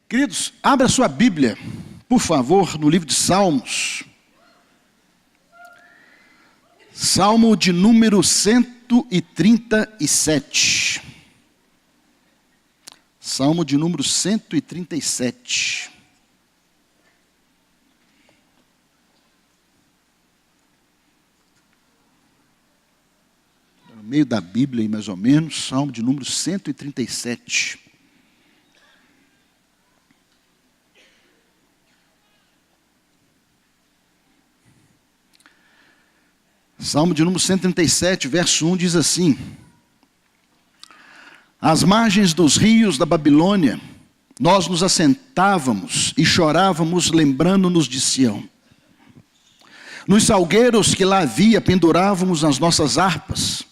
Queridos, abra sua Bíblia, por favor, no livro de Salmos. Salmo de número 137. Salmo de número 137. No meio da Bíblia, aí, mais ou menos, Salmo de número 137. Salmo de número 137, verso 1 diz assim: às margens dos rios da Babilônia, nós nos assentávamos e chorávamos, lembrando-nos de Sião. Nos salgueiros que lá havia, pendurávamos as nossas harpas,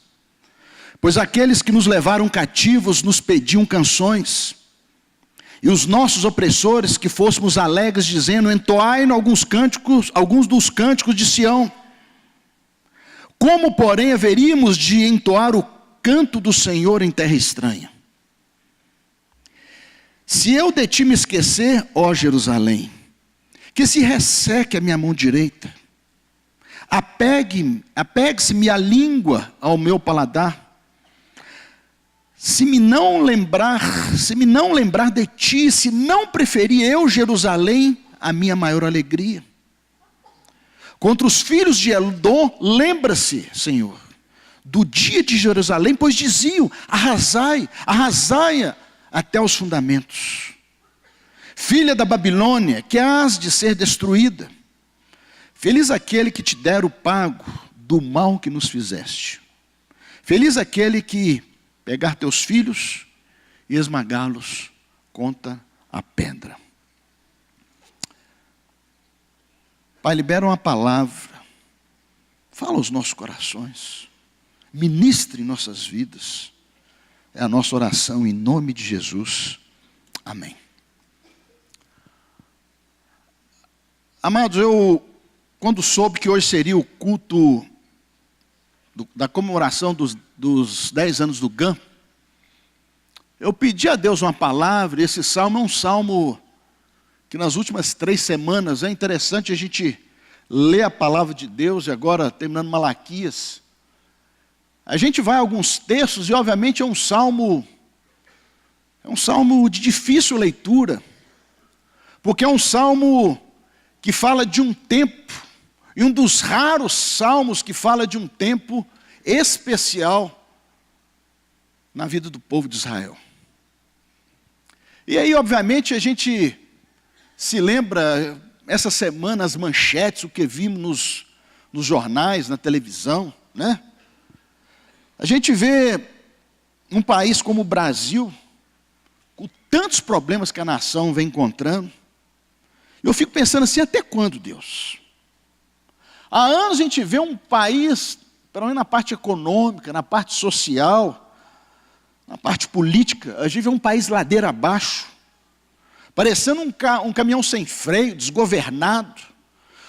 pois aqueles que nos levaram cativos nos pediam canções, e os nossos opressores que fôssemos alegres, dizendo: entoai-nos alguns dos cânticos de Sião. Como, porém, haveríamos de entoar o canto do Senhor em terra estranha? Se eu de ti me esquecer, ó Jerusalém, que se resseque a minha mão direita, apegue-se-me a língua ao meu paladar, se me não lembrar de ti, se não preferir eu, Jerusalém, a minha maior alegria. Contra os filhos de Edom, lembra-se, Senhor, do dia de Jerusalém, pois diziam: arrasai-a até os fundamentos. Filha da Babilônia, que hás de ser destruída. Feliz aquele que te der o pago do mal que nos fizeste. Feliz aquele que pegar teus filhos e esmagá-los contra a pedra. Pai, libera uma palavra, fala aos nossos corações, ministre em nossas vidas. É a nossa oração em nome de Jesus. Amém. Amados, eu, quando soube que hoje seria o culto da comemoração dos 10 anos do GAM, eu pedi a Deus uma palavra, e esse salmo é um salmo que nas últimas 3 semanas é interessante a gente ler a palavra de Deus, e agora terminando Malaquias, a gente vai a alguns textos, e obviamente é um salmo de difícil leitura, porque é um salmo que fala de um tempo, e um dos raros salmos que fala de um tempo especial na vida do povo de Israel. E aí, obviamente, a gente se lembra, essa semana, as manchetes, o que vimos nos jornais, na televisão, né? A gente vê um país como o Brasil, com tantos problemas que a nação vem encontrando. Eu fico pensando assim: até quando, Deus? Há anos a gente vê um país, pelo menos na parte econômica, na parte social, na parte política, a gente vê um país ladeira abaixo, parecendo um caminhão sem freio, desgovernado,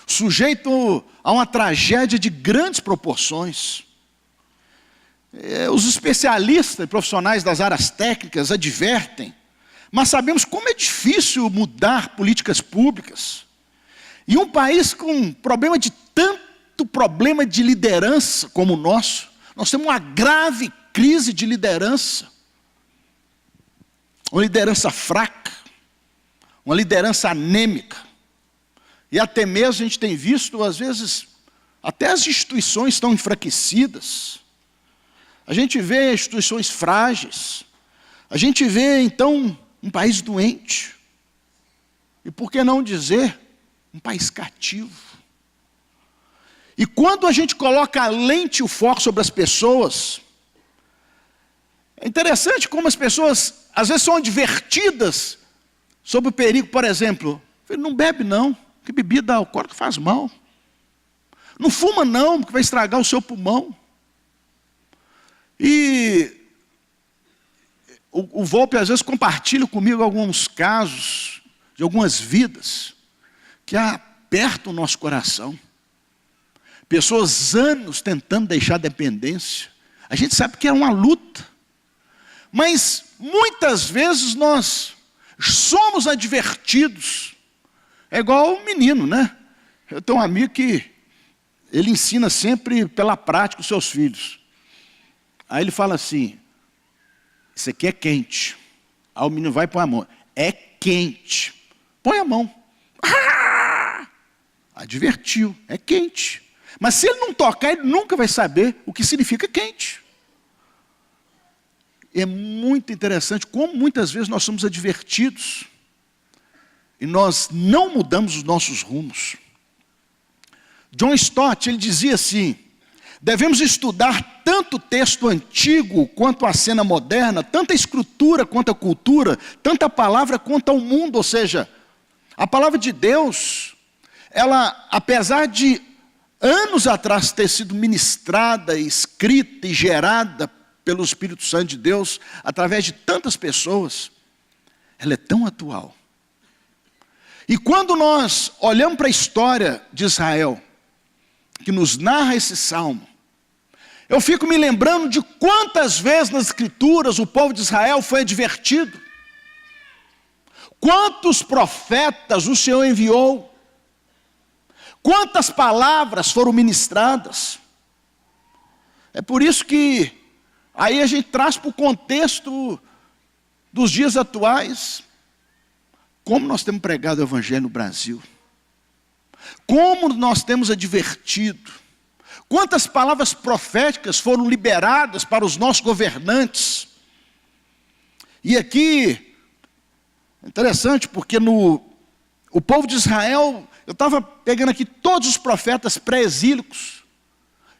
sujeito a uma tragédia de grandes proporções. Os especialistas e profissionais das áreas técnicas advertem, mas sabemos como é difícil mudar políticas públicas. E um país com tanto problema de liderança como o nosso, nós temos uma grave crise de liderança. Uma liderança fraca, uma liderança anêmica. E até mesmo a gente tem visto, às vezes, até as instituições estão enfraquecidas. A gente vê instituições frágeis. A gente vê, então, um país doente. E por que não dizer, um país cativo. E quando a gente coloca a lente e o foco sobre as pessoas, é interessante como as pessoas, às vezes, são advertidas sobre o perigo. Por exemplo, não bebe não, porque bebida alcoólica faz mal. Não fuma não, porque vai estragar o seu pulmão. E o Volpe às vezes compartilha comigo alguns casos de algumas vidas que apertam o nosso coração. Pessoas anos tentando deixar a dependência. A gente sabe que é uma luta. Mas muitas vezes nós somos advertidos. É igual o menino, né? Eu tenho um amigo que ele ensina sempre pela prática os seus filhos. Aí ele fala assim, isso aqui é quente. Aí o menino vai e põe a mão. É quente. Põe a mão. Ah! Advertiu, é quente. Mas se ele não tocar, ele nunca vai saber o que significa quente. É muito interessante como muitas vezes nós somos advertidos e nós não mudamos os nossos rumos. John Stott, ele dizia assim, devemos estudar tanto o texto antigo quanto a cena moderna, tanto a escritura quanto a cultura, tanto a palavra quanto ao mundo. Ou seja, a palavra de Deus, ela, apesar de anos atrás ter sido ministrada, escrita e gerada pelo Espírito Santo de Deus, através de tantas pessoas, ela é tão atual. E quando nós olhamos para a história de Israel, que nos narra esse salmo, eu fico me lembrando de quantas vezes nas Escrituras o povo de Israel foi advertido. Quantos profetas o Senhor enviou. Quantas palavras foram ministradas. É por isso que aí a gente traz para o contexto dos dias atuais, como nós temos pregado o Evangelho no Brasil. Como nós temos advertido. Quantas palavras proféticas foram liberadas para os nossos governantes. E aqui, interessante porque o povo de Israel, eu estava pegando aqui todos os profetas pré-exílicos.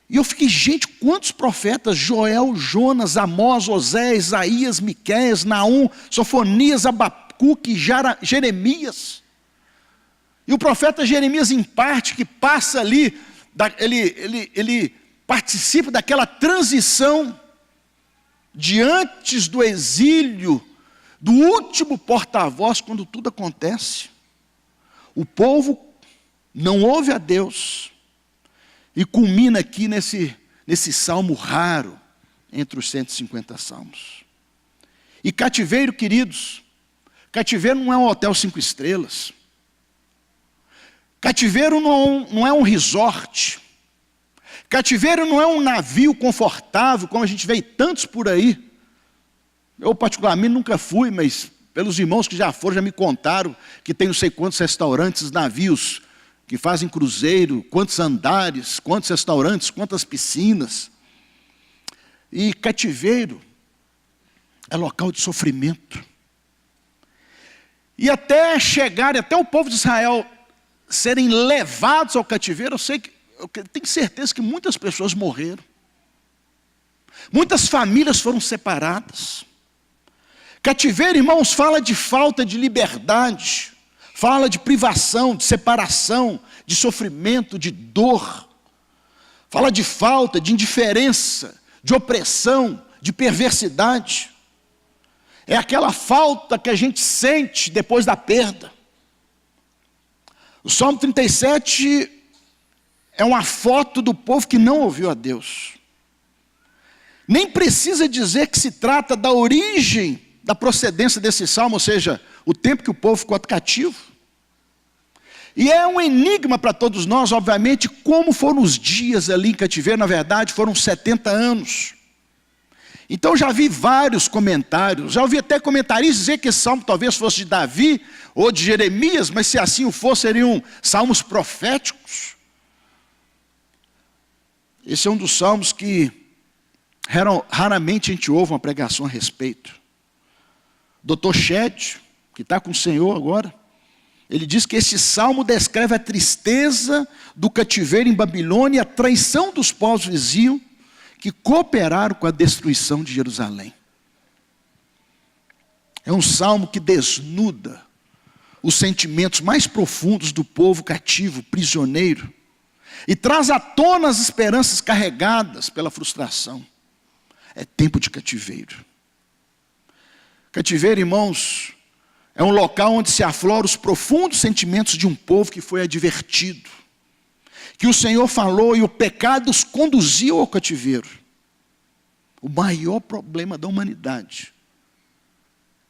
E eu fiquei, gente, quantos profetas? Joel, Jonas, Amós, Oséias, Isaías, Miqueias, Naum, Sofonias, Abacuque, Jeremias. E o profeta Jeremias, em parte, que passa ali, ele participa daquela transição de antes do exílio, do último porta-voz, quando tudo acontece. O povo não ouve a Deus. E culmina aqui nesse salmo raro, entre os 150 salmos. E cativeiro, queridos, cativeiro não é um hotel 5 estrelas. Cativeiro não é um resort. Cativeiro não é um navio confortável, como a gente vê tantos por aí. Eu particularmente nunca fui, mas pelos irmãos que já foram, já me contaram que tem não sei quantos restaurantes, navios, que fazem cruzeiro, quantos andares, quantos restaurantes, quantas piscinas. E cativeiro é local de sofrimento. E até chegar, até o povo de Israel serem levados ao cativeiro, eu tenho certeza que muitas pessoas morreram. Muitas famílias foram separadas. Cativeiro, irmãos, fala de falta de liberdade. Fala de privação, de separação, de sofrimento, de dor. Fala de falta, de indiferença, de opressão, de perversidade. É aquela falta que a gente sente depois da perda. O Salmo 37 é uma foto do povo que não ouviu a Deus. Nem precisa dizer que se trata da origem, da procedência desse salmo, ou seja, o tempo que o povo ficou cativo. E é um enigma para todos nós, obviamente, como foram os dias ali em cativeiro. Na verdade, foram 70 anos. Então já vi vários comentários, já ouvi até comentaristas dizer que esse salmo talvez fosse de Davi ou de Jeremias, mas se assim o fosse, seriam salmos proféticos. Esse é um dos salmos que raramente a gente ouve uma pregação a respeito. Dr. Shedd, que está com o Senhor agora, ele diz que esse salmo descreve a tristeza do cativeiro em Babilônia e a traição dos povos vizinhos que cooperaram com a destruição de Jerusalém. É um salmo que desnuda os sentimentos mais profundos do povo cativo, prisioneiro, e traz à tona as esperanças carregadas pela frustração. É tempo de cativeiro. Cativeiro, irmãos, é um local onde se afloram os profundos sentimentos de um povo que foi advertido, que o Senhor falou e o pecado os conduziu ao cativeiro. O maior problema da humanidade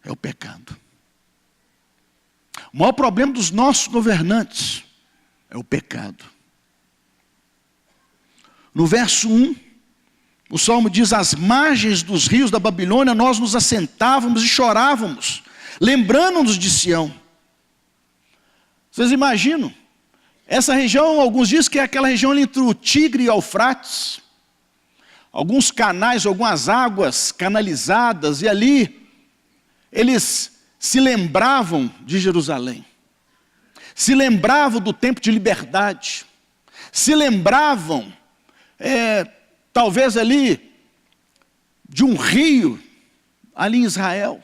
é o pecado. O maior problema dos nossos governantes é o pecado. No verso 1, o Salmo diz: às margens dos rios da Babilônia nós nos assentávamos e chorávamos, lembrando-nos de Sião. Vocês imaginam? Essa região, alguns dizem que é aquela região ali entre o Tigre e o Eufrates. Alguns canais, algumas águas canalizadas, e ali eles se lembravam de Jerusalém. Se lembravam do tempo de liberdade. Se lembravam, talvez ali, de um rio, ali em Israel.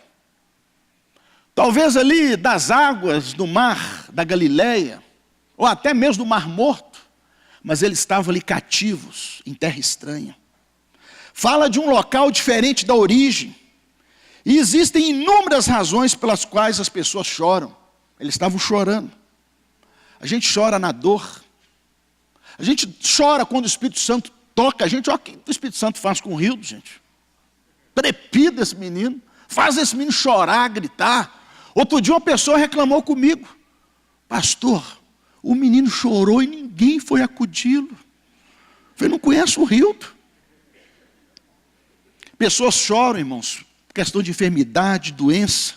Talvez ali das águas do mar da Galileia, ou até mesmo do Mar Morto. Mas eles estavam ali cativos, em terra estranha. Fala de um local diferente da origem. E existem inúmeras razões pelas quais as pessoas choram. Eles estavam chorando. A gente chora na dor. A gente chora quando o Espírito Santo toca a gente. Olha o que o Espírito Santo faz com o Rildo, gente. Trepida esse menino. Faz esse menino chorar, gritar. Outro dia uma pessoa reclamou comigo. Pastor, o menino chorou e ninguém foi acudi-lo. Eu falei, não conhece o Rildo. Pessoas choram, irmãos, por questão de enfermidade, doença.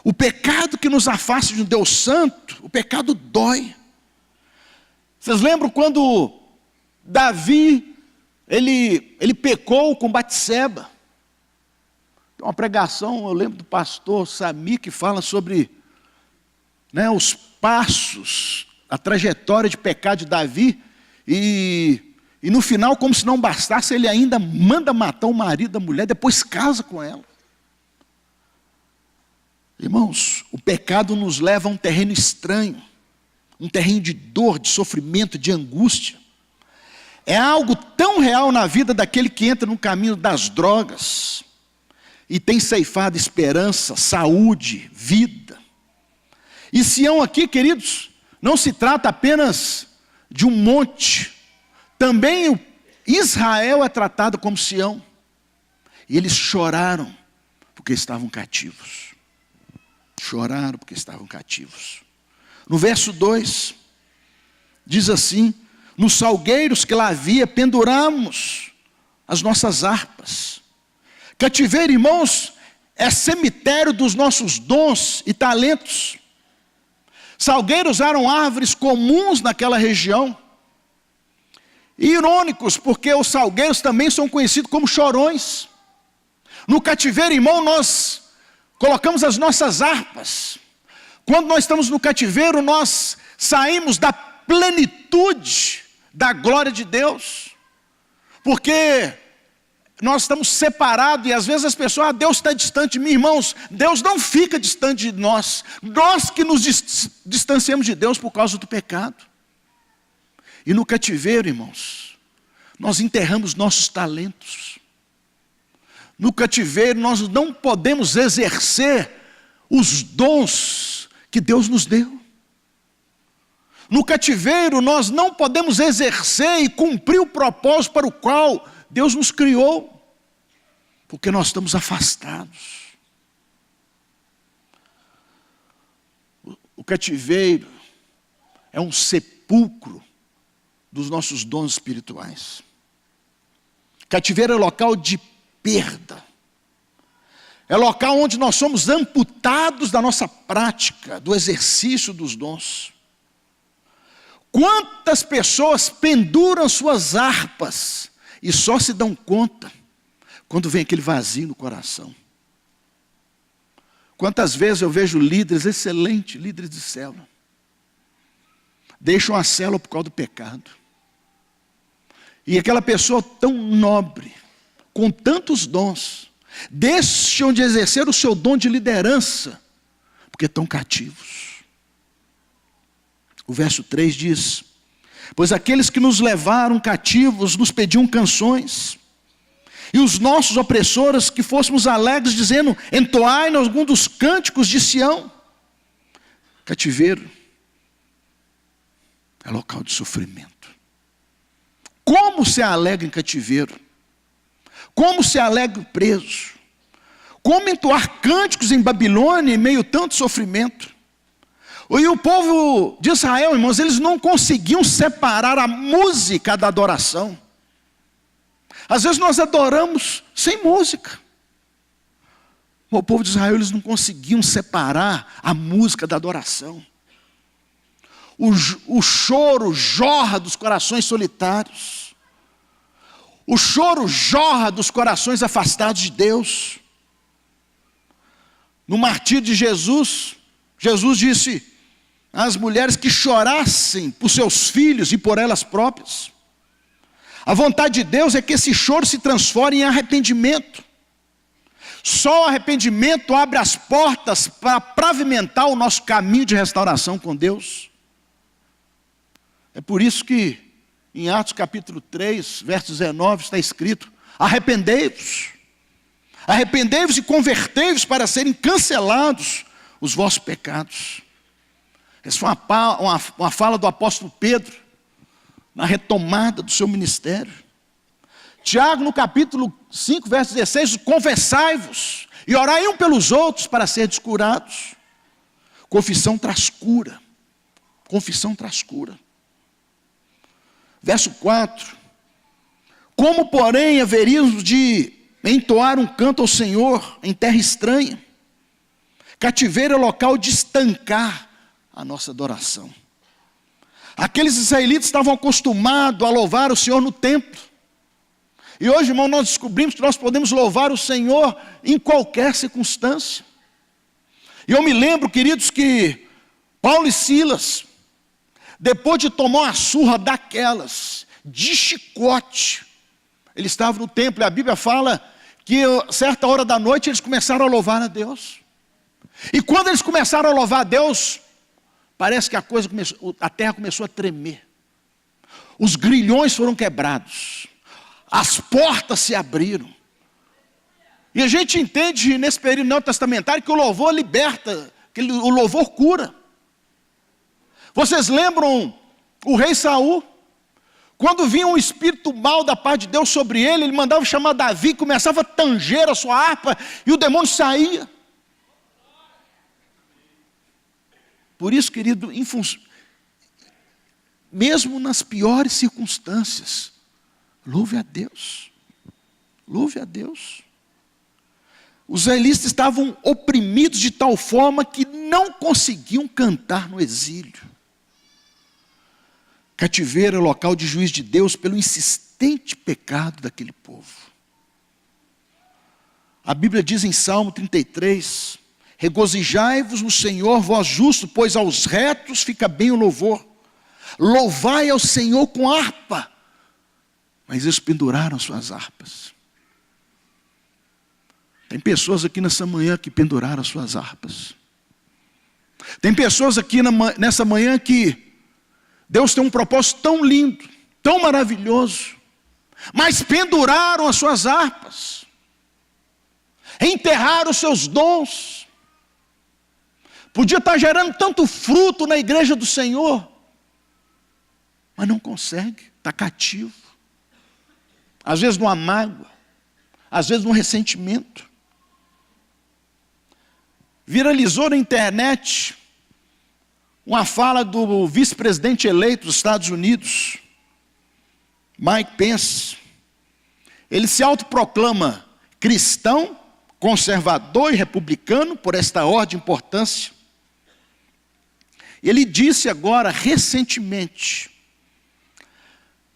O pecado que nos afasta de um Deus santo, o pecado dói. Vocês lembram quando Davi, ele pecou com Batseba? Tem uma pregação, eu lembro do pastor Sami, que fala sobre os passos, a trajetória de pecado de Davi, e no final, como se não bastasse, ele ainda manda matar o marido da mulher, depois casa com ela. Irmãos, o pecado nos leva a um terreno estranho, um terreno de dor, de sofrimento, de angústia. É algo tão real na vida daquele que entra no caminho das drogas e tem ceifado esperança, saúde, vida. E Sião aqui, queridos, não se trata apenas de um monte. Também Israel é tratado como Sião. E eles choraram porque estavam cativos. Choraram porque estavam cativos. No verso 2, diz assim: nos salgueiros que lá havia, penduramos as nossas harpas. Cativeiro, irmãos, é cemitério dos nossos dons e talentos. Salgueiros eram árvores comuns naquela região. E irônicos, porque os salgueiros também são conhecidos como chorões. No cativeiro, irmão, nós colocamos as nossas harpas. Quando nós estamos no cativeiro, nós saímos da plenitude da glória de Deus. Porque nós estamos separados e às vezes as pessoas, Deus está distante de mim. Irmãos, Deus não fica distante de nós. Nós que nos distanciamos de Deus por causa do pecado. E no cativeiro, irmãos, nós enterramos nossos talentos. No cativeiro nós não podemos exercer os dons que Deus nos deu. No cativeiro nós não podemos exercer e cumprir o propósito para o qual Deus nos criou, porque nós estamos afastados. O cativeiro é um sepulcro dos nossos dons espirituais. Cativeiro é local de perda. É local onde nós somos amputados da nossa prática, do exercício dos dons. Quantas pessoas penduram suas harpas e só se dão conta quando vem aquele vazio no coração? Quantas vezes eu vejo líderes excelentes, líderes de célula, deixam a célula por causa do pecado. E aquela pessoa tão nobre, com tantos dons, deixam de exercer o seu dom de liderança, porque estão cativos. O verso 3 diz: pois aqueles que nos levaram cativos nos pediam canções, e os nossos opressores que fôssemos alegres, dizendo: entoai-nos algum dos cânticos de Sião. Cativeiro é local de sofrimento. Como se alegra em cativeiro? Como se alegra preso? Como entoar cânticos em Babilônia em meio a tanto sofrimento? E o povo de Israel, irmãos, eles não conseguiam separar a música da adoração. Às vezes nós adoramos sem música. O povo de Israel, eles não conseguiam separar a música da adoração. O choro jorra dos corações solitários. O choro jorra dos corações afastados de Deus. No martírio de Jesus, Jesus disse às mulheres que chorassem por seus filhos e por elas próprias. A vontade de Deus é que esse choro se transforme em arrependimento. Só o arrependimento abre as portas para pavimentar o nosso caminho de restauração com Deus. É por isso que em Atos capítulo 3, verso 19, está escrito: arrependei-vos. Arrependei-vos e convertei-vos para serem cancelados os vossos pecados. Essa foi uma fala do apóstolo Pedro, na retomada do seu ministério. Tiago, no capítulo 5, verso 16, confessai-vos e orai um pelos outros para serem curados. Confissão traz cura. Confissão traz cura. Verso 4. Como, porém, haveríamos de entoar um canto ao Senhor em terra estranha? Cativeiro é local de estancar a nossa adoração. Aqueles israelitas estavam acostumados a louvar o Senhor no templo. E hoje, irmão, nós descobrimos que nós podemos louvar o Senhor em qualquer circunstância. E eu me lembro, queridos, que Paulo e Silas, depois de tomar uma surra daquelas, de chicote, eles estavam no templo, e a Bíblia fala que a certa hora da noite eles começaram a louvar a Deus. E quando eles começaram a louvar a Deus, parece que a terra começou a tremer. Os grilhões foram quebrados. As portas se abriram. E a gente entende nesse período neotestamentário que o louvor liberta, que o louvor cura. Vocês lembram o rei Saul? Quando vinha um espírito mau da parte de Deus sobre ele, ele mandava chamar Davi, começava a tanger a sua harpa e o demônio saía. Por isso, querido, mesmo nas piores circunstâncias, louve a Deus. Louve a Deus. Os israelitas estavam oprimidos de tal forma que não conseguiam cantar no exílio. Cativeiro é local de juízo de Deus pelo insistente pecado daquele povo. A Bíblia diz em Salmo 33, regozijai-vos no Senhor, vós justos, pois aos retos fica bem o louvor. Louvai ao Senhor com harpa. Mas eles penduraram suas harpas. Tem pessoas aqui nessa manhã que penduraram suas harpas. Tem pessoas aqui nessa manhã que Deus tem um propósito tão lindo, tão maravilhoso, mas penduraram as suas harpas, enterraram os seus dons. Podia estar gerando tanto fruto na igreja do Senhor, mas não consegue, está cativo. Às vezes numa mágoa, às vezes num ressentimento. Viralizou na internet uma fala do vice-presidente eleito dos Estados Unidos, Mike Pence. Ele se autoproclama cristão, conservador e republicano, por esta ordem de importância. Ele disse agora, recentemente,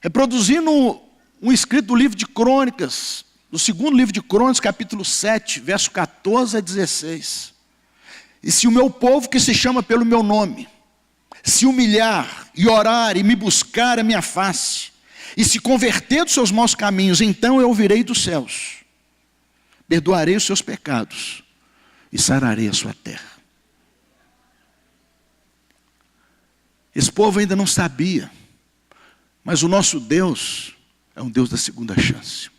reproduzindo um escrito do livro de Crônicas, do segundo livro de Crônicas, capítulo 7, verso 14 a 16. E se o meu povo, que se chama pelo meu nome, se humilhar e orar e me buscar a minha face, e se converter dos seus maus caminhos, então eu ouvirei dos céus, perdoarei os seus pecados e sararei a sua terra. Esse povo ainda não sabia, mas o nosso Deus é um Deus da segunda chance.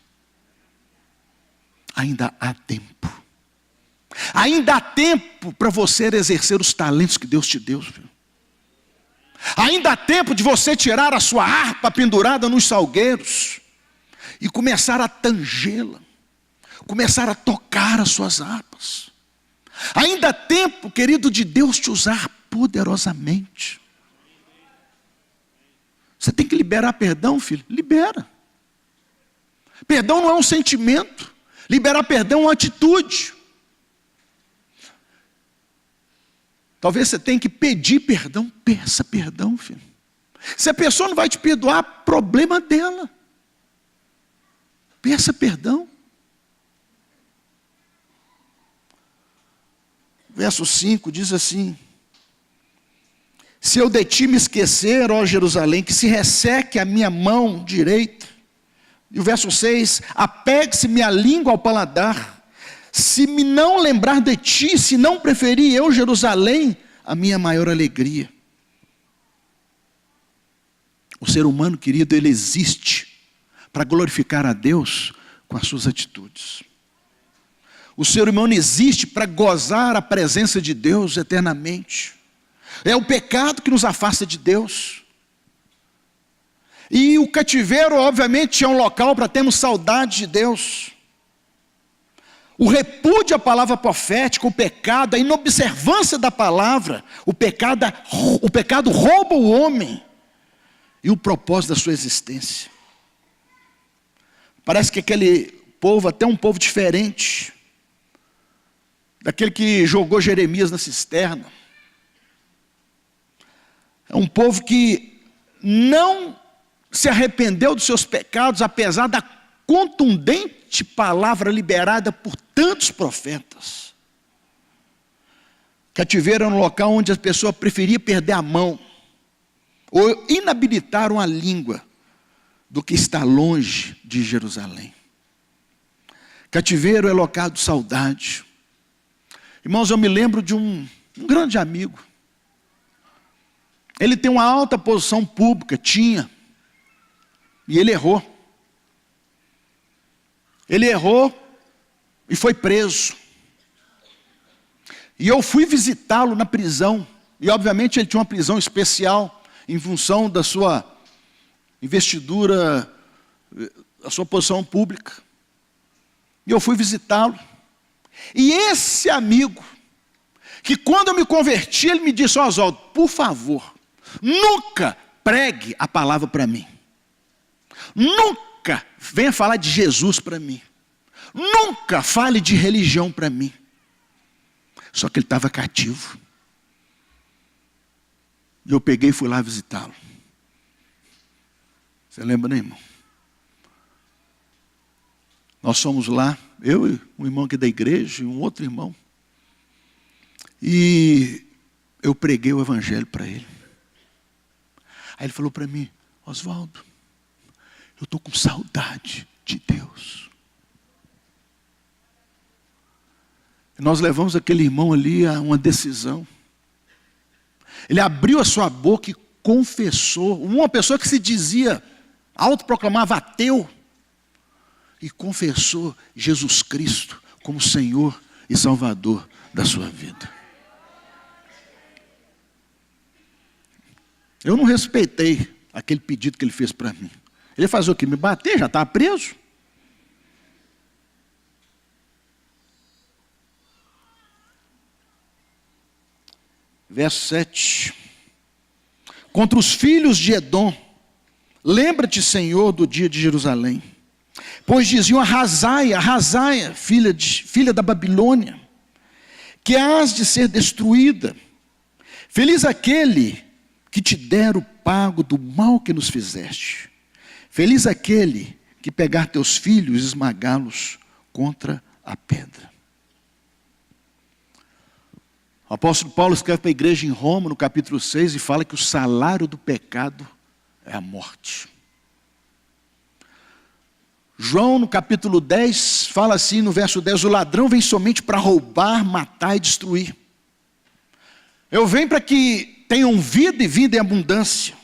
Ainda há tempo. Ainda há tempo para você exercer os talentos que Deus te deu, filho. Ainda há tempo de você tirar a sua harpa pendurada nos salgueiros e começar a tangê-la, começar a tocar as suas harpas. Ainda há tempo, querido, de Deus te usar poderosamente. Você tem que liberar perdão, filho? Libera. Perdão não é um sentimento. Liberar perdão é uma atitude. Talvez você tenha que pedir perdão. Peça perdão, filho. Se a pessoa não vai te perdoar, problema dela. Peça perdão. Verso 5 diz assim: se eu de ti me esquecer, ó Jerusalém, que se resseque a minha mão direita. E o verso 6, apegue-se minha língua ao paladar, se me não lembrar de ti, se não preferir eu, Jerusalém, a minha maior alegria. O ser humano, querido, ele existe para glorificar a Deus com as suas atitudes. O ser humano existe para gozar a presença de Deus eternamente. É o pecado que nos afasta de Deus. E o cativeiro, obviamente, é um local para termos saudade de Deus. O repúdio à palavra profética, o pecado, a inobservância da palavra, o pecado rouba o homem e o propósito da sua existência. Parece que aquele povo, até um povo diferente, daquele que jogou Jeremias na cisterna, é um povo que não se arrependeu dos seus pecados, apesar da contundente palavra liberada por tantos profetas. Cativeiro era um local onde a pessoa preferia perder a mão, ou inabilitaram a língua, do que estar longe de Jerusalém. Cativeiro é local de saudade. Irmãos, eu me lembro de um grande amigo. Ele tem uma alta posição pública, tinha. E ele errou. Ele errou e foi preso. E eu fui visitá-lo na prisão. E obviamente ele tinha uma prisão especial, em função da sua investidura, a sua posição pública. E eu fui visitá-lo. E esse amigo, que quando eu me converti, ele me disse: Oswaldo, por favor, nunca pregue a palavra para mim. Nunca venha falar de Jesus para mim. Nunca fale de religião para mim. Só que ele estava cativo. E eu peguei e fui lá visitá-lo. Você lembra, né, irmão? Nós fomos lá, eu e um irmão aqui da igreja, e um outro irmão. E eu preguei o evangelho para ele. Aí ele falou para mim: Oswaldo, eu estou com saudade de Deus. E nós levamos aquele irmão ali a uma decisão. Ele abriu a sua boca e confessou. Uma pessoa que se dizia, autoproclamava ateu, e confessou Jesus Cristo como Senhor e Salvador da sua vida. Eu não respeitei aquele pedido que ele fez para mim. Ele ia fazer o quê? Me bater? Já estava preso? Verso 7. Contra os filhos de Edom, lembra-te, Senhor, do dia de Jerusalém. Pois diziam: arrasaia, filha da Babilônia, que hás de ser destruída. Feliz aquele que te der o pago do mal que nos fizeste. Feliz aquele que pegar teus filhos e esmagá-los contra a pedra. O apóstolo Paulo escreve para a igreja em Roma, no capítulo 6, e fala que o salário do pecado é a morte. João, no capítulo 10, fala assim no verso 10, o ladrão vem somente para roubar, matar e destruir. Eu venho para que tenham vida e vida em abundância.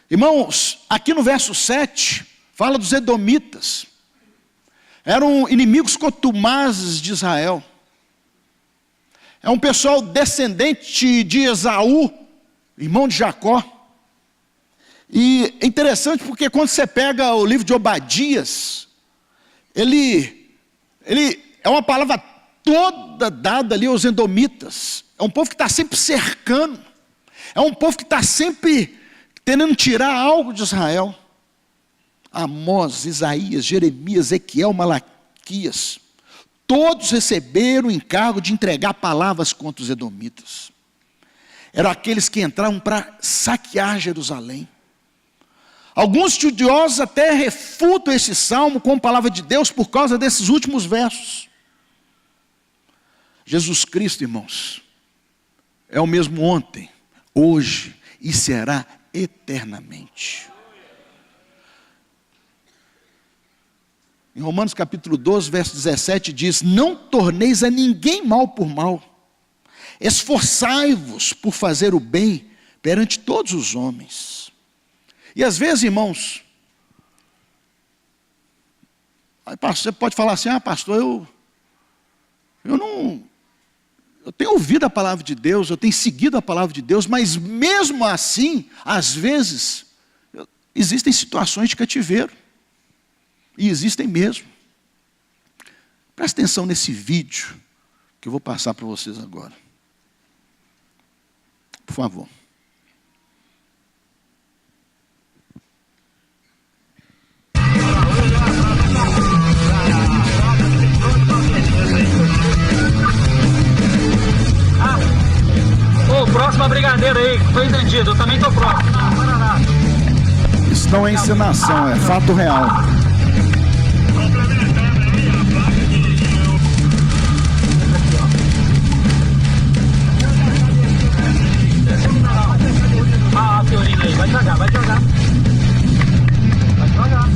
Irmãos, aqui no verso 7, fala dos edomitas. Eram inimigos contumazes de Israel. É um pessoal descendente de Esaú, irmão de Jacó. E é interessante porque quando você pega o livro de Obadias, ele é uma palavra toda dada ali aos edomitas. É um povo que está sempre cercando. É um povo que está sempre tentando tirar algo de Israel. Amós, Isaías, Jeremias, Ezequiel, Malaquias. Todos receberam o encargo de entregar palavras contra os edomitas. Eram aqueles que entravam para saquear Jerusalém. Alguns estudiosos até refutam esse salmo com a palavra de Deus por causa desses últimos versos. Jesus Cristo, irmãos, é o mesmo ontem, hoje e será eternamente. Em Romanos capítulo 12, verso 17 diz: não torneis a ninguém mal por mal, esforçai-vos por fazer o bem perante todos os homens. E às vezes, irmãos, você pode falar assim: pastor, eu tenho ouvido a palavra de Deus, eu tenho seguido a palavra de Deus, mas mesmo assim, às vezes, existem situações de cativeiro. E existem mesmo. Presta atenção nesse vídeo que eu vou passar para vocês agora. Por favor. Ô, próxima brigadeira aí, foi entendido, eu também tô próximo. Isso não é encenação, é fato real. A Fiorina aí, vai devagar, vai devagar. Vai devagar.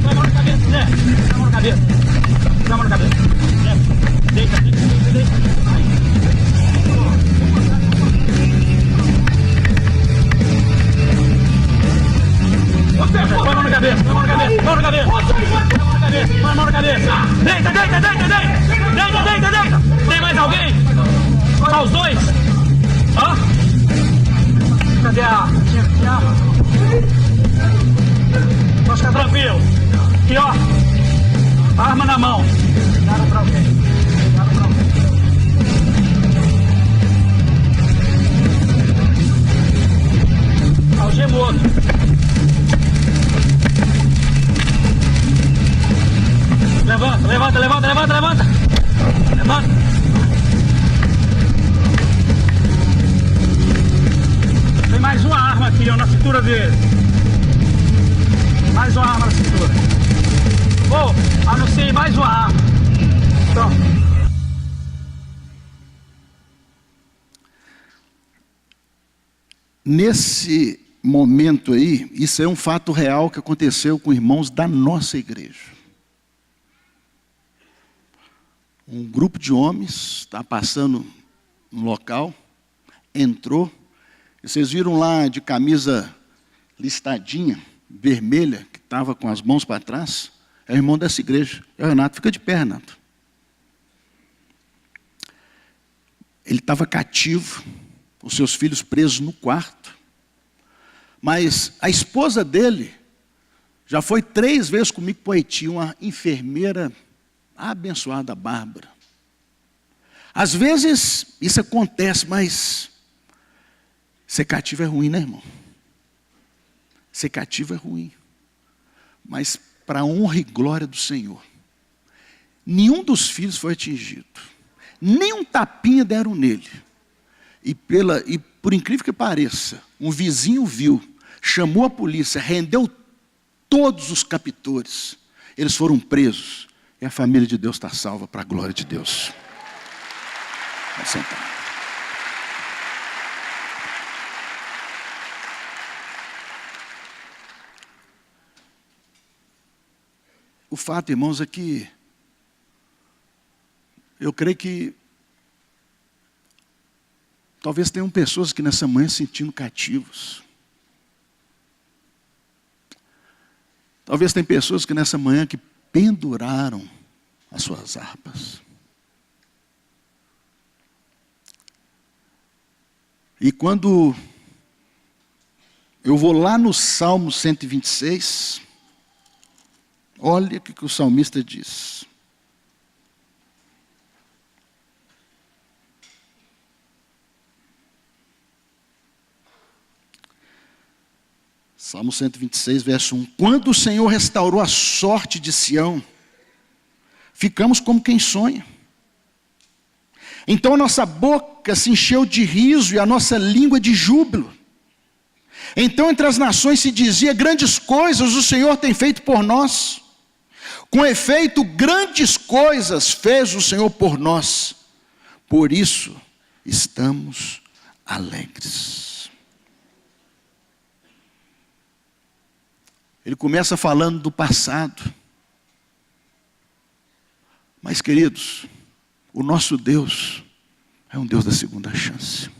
Põe a mão na cabeça, Zé. Põe a mão na cabeça. Põe a mão na cabeça. Deita, deita, deita, deita. Põe a mão na cabeça, põe a mão na cabeça, põe a mão na cabeça. Põe a mão na cabeça. Deita, deita, deita, deita. Deita, deita, deita. Tem mais alguém? Só os dois? Hã? Cadê a arma? Tinha arma? Pode ficar tranquilo. Aqui, ó. Arma na mão. Nada pra alguém. Nada pra alguém. Algema o outro. Levanta, levanta, levanta, levanta, levanta. Levanta. Tem mais uma arma aqui, ó, na cintura dele. Mais uma arma na cintura. Anunciei mais uma arma. Pronto. Nesse momento aí, isso é um fato real que aconteceu com irmãos da nossa igreja. Um grupo de homens está passando no local, entrou, e vocês viram lá de camisa listadinha, vermelha, que estava com as mãos para trás, é o irmão dessa igreja. É o Renato, fica de pé, Renato. Ele estava cativo, os seus filhos presos no quarto, mas a esposa dele já foi 3 vezes comigo para o Haiti, uma enfermeira abençoada, Bárbara. Às vezes isso acontece, mas ser cativo é ruim, né, irmão? Ser cativo é ruim. Mas para a honra e glória do Senhor, nenhum dos filhos foi atingido. Nem um tapinha deram nele. E por incrível que pareça, um vizinho viu, chamou a polícia, rendeu todos os captores. Eles foram presos. E a família de Deus está salva para a glória de Deus. Vai sentar. O fato, irmãos, é que eu creio que talvez tenham pessoas que nessa manhã se sentindo cativos. Talvez tenham pessoas que nessa manhã que penduraram as suas harpas. E quando eu vou lá no Salmo 126, olha o que o salmista diz. Salmo 126, verso 1. Quando o Senhor restaurou a sorte de Sião, ficamos como quem sonha. Então a nossa boca se encheu de riso e a nossa língua de júbilo. Então entre as nações se dizia: grandes coisas o Senhor tem feito por nós. Com efeito, grandes coisas fez o Senhor por nós. Por isso estamos alegres. Ele começa falando do passado. Mas, queridos, o nosso Deus é um Deus da segunda chance.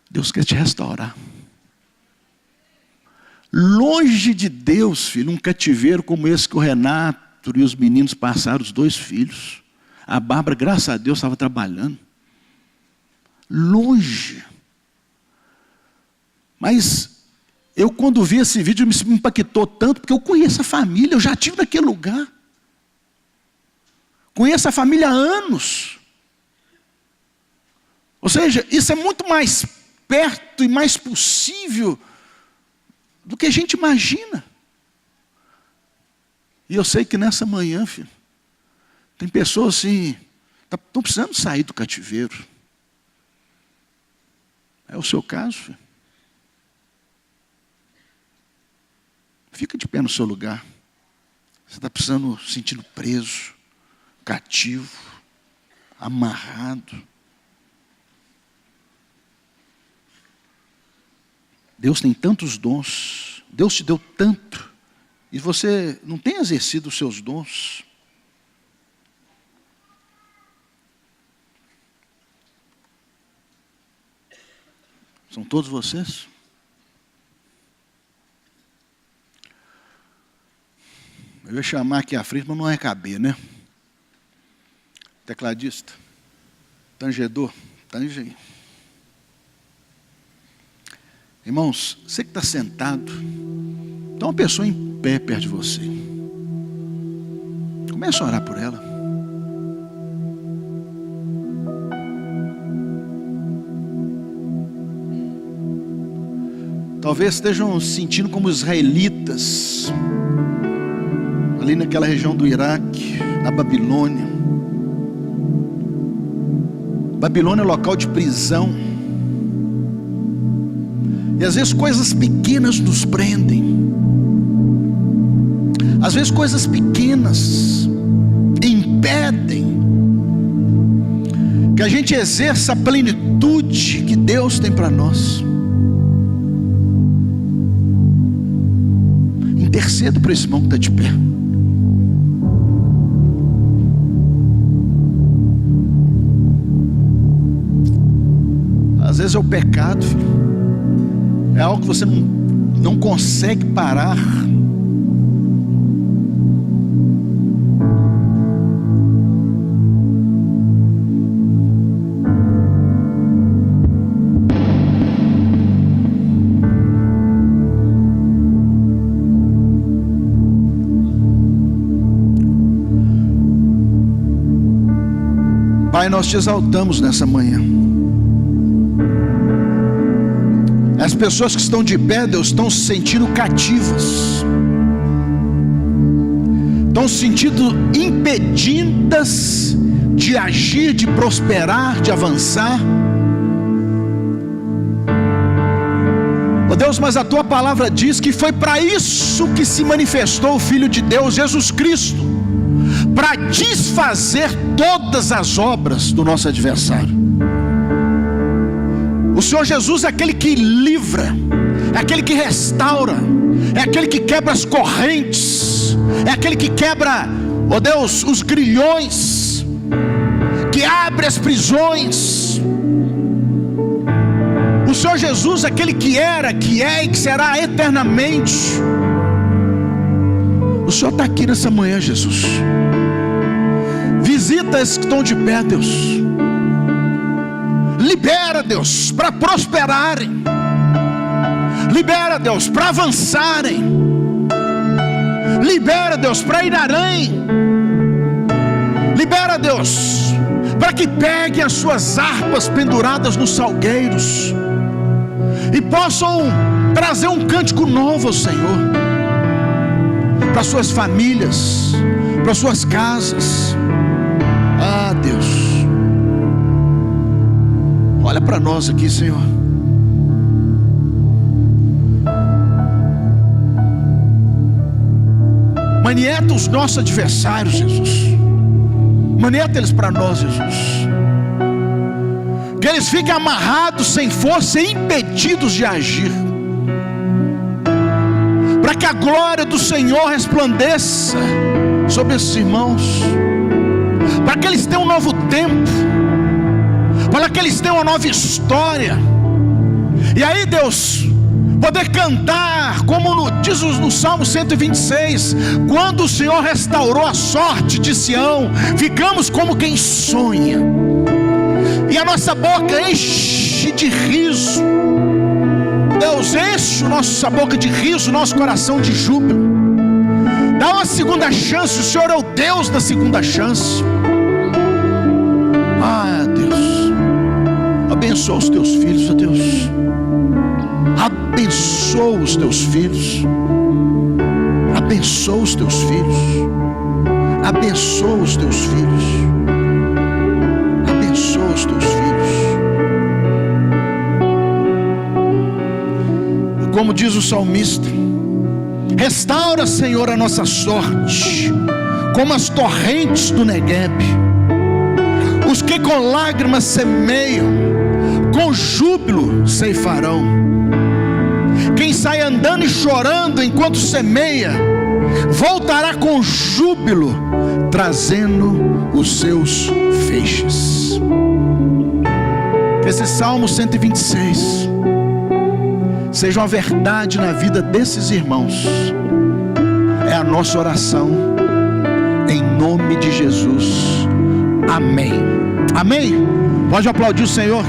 Deus quer te restaurar. Longe de Deus, filho, um cativeiro como esse que o Renato e os meninos passaram, os 2 filhos. A Bárbara, graças a Deus, estava trabalhando. Longe. Mas eu, quando vi esse vídeo, me impactou tanto, porque eu conheço a família, eu já estive naquele lugar. Conheço a família há anos. Ou seja, isso é muito mais perto e mais possível do que a gente imagina. E eu sei que nessa manhã, filho, tem pessoas assim, estão precisando sair do cativeiro. É o seu caso, filho? Fica de pé no seu lugar. Você está precisando, sentindo preso, cativo, amarrado. Deus tem tantos dons. Deus te deu tanto. E você não tem exercido os seus dons. São todos vocês? Eu ia chamar aqui à frente, mas não ia caber, né? Tecladista, tangedor, tange aí. Irmãos, você que está sentado, tem uma pessoa em pé perto de você. Comece a orar por ela. Talvez estejam se sentindo como os israelitas, ali naquela região do Iraque, na Babilônia. Babilônia é local de prisão. E às vezes coisas pequenas nos prendem. Às vezes coisas pequenas impedem que a gente exerça a plenitude que Deus tem para nós. Interceda por esse irmão que está de pé. Às vezes é o pecado, filho. É algo que você não consegue parar. Pai, nós te exaltamos nessa manhã. As pessoas que estão de pé, Deus, estão se sentindo cativas, estão se sentindo impedidas de agir, de prosperar, de avançar. Oh Deus, mas a tua palavra diz que foi para isso que se manifestou o Filho de Deus, Jesus Cristo, para desfazer todas as obras do nosso adversário. O Senhor Jesus é aquele que livra, é aquele que restaura, é aquele que quebra as correntes, é aquele que quebra, ó Deus, os grilhões, que abre as prisões. O Senhor Jesus é aquele que era, que é e que será eternamente. O Senhor está aqui nessa manhã, Jesus. Visita esses que estão de pé, Deus. Libera, Deus, para prosperarem. Libera, Deus, para avançarem. Libera, Deus, para ir além. Libera, Deus, para que peguem as suas harpas penduradas nos salgueiros e possam trazer um cântico novo ao Senhor, para suas famílias, para suas casas. Ah, Deus, olha para nós aqui, Senhor. Manieta os nossos adversários, Jesus. Manieta eles para nós, Jesus. Que eles fiquem amarrados, sem força e impedidos de agir, para que a glória do Senhor resplandeça sobre esses irmãos, para que eles tenham um novo tempo, para que eles tenham uma nova história. E aí, Deus, poder cantar, como diz no Salmo 126, quando o Senhor restaurou a sorte de Sião, ficamos como quem sonha, e a nossa boca enche de riso. Deus, enche nossa boca de riso, nosso coração de júbilo. Dá uma segunda chance, o Senhor é o Deus da segunda chance. Ah, Deus, abençoa os teus filhos, ó Deus. Abençoa os teus filhos. Abençoa os teus filhos. Abençoa os teus filhos. Abençoa os teus filhos. Como diz o salmista: restaura, Senhor, a nossa sorte, como as torrentes do Negueb. Os que com lágrimas semeiam, com júbilo ceifarão. Quem sai andando e chorando enquanto semeia, voltará com júbilo, trazendo os seus feixes. Esse Salmo 126 seja uma verdade na vida desses irmãos. É a nossa oração, em nome de Jesus. Amém. Amém. Pode aplaudir o Senhor.